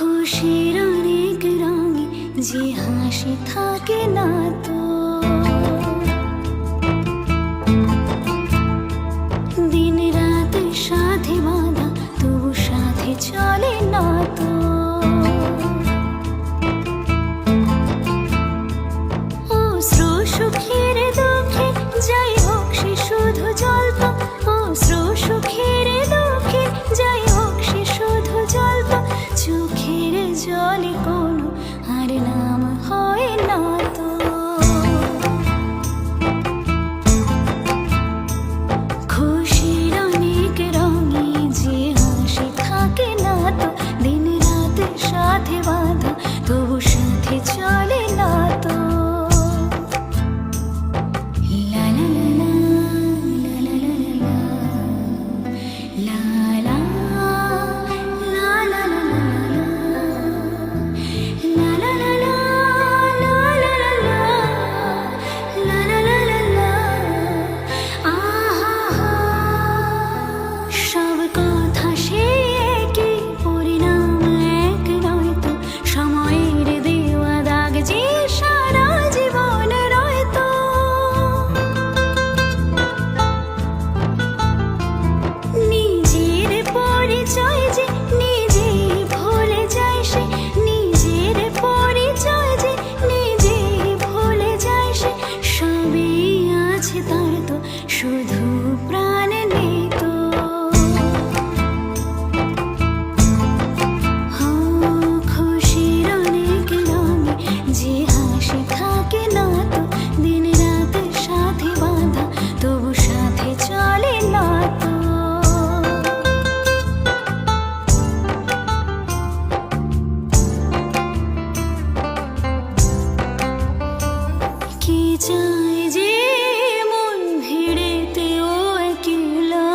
খুশির অনেক রঙে যে হাসি থাকে না তো, দিন রাত সাথে বাঁধা তবু সাথে চলে না তো। অশ্রু সুখের দুঃখে যাই হোক সে শুধু জ্বলতো, অশ্রু সুখের দুঃখে যাই হোক সে শুধু জ্বলতো। চোখের জলে কোনো আর নাম হয় না তো। খুশির অনেক রঙে যে হাসি থাকে না তো, দিন রাত সাথে বাঁধা তবু সাথে চলে না তো। লা লা লা লা লা লা লা লা লা লা লা সব কথা সে একই, পরিণাম এক নয়তো, সময়ের দেওয়া দাগ যে সারা জীবন রয়তো। নিজের পরিচয় যে নিজেই ভুলে যায় সে, নিজের পরিচয় যে নিজেই ভুলে যায় সে। সবই আছে তার তো শুধু প্রাণ নেই তো। খুশির অনেক রঙে যে হাসি থাকে না তো, দিন রাত সাথে বাঁধা তবু সাথে চলে না তো। কি চায় যে মন ভিড়েতে ও একলা,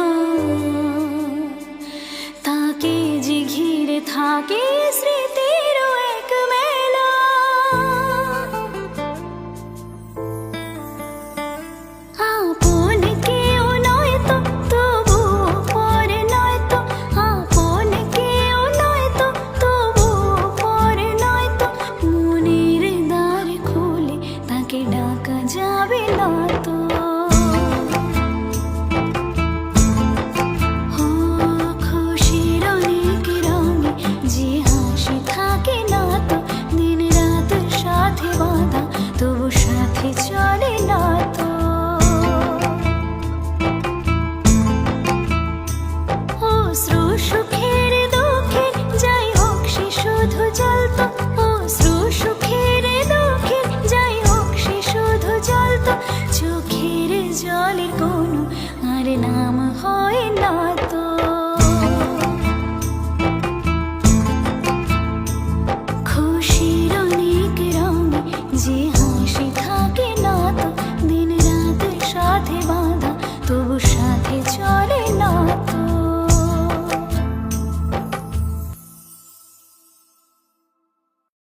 তাকে যে ঘিরে থাকে স্মৃতির এক মেলা। আপন কেউ নয় তো তবু পর নয় তো, আপন কেউ নয় তো তবু পর নয় তো। মনের দ্বার খুলে তাকে ডাকা যাবে না তো। খুশির অনেক রঙে যে হাসি থাকে না তো, দিন রাত সাথে বাঁধা তবু সাথে চলে না তো। অশ্রু সুখের দুঃখে যাই হোক সে শুধু জ্বলতো, অশ্রু সুখের দুঃখে যাই হোক সে শুধু জ্বলতো। চোখের জলে কোনো আর নাম হয় না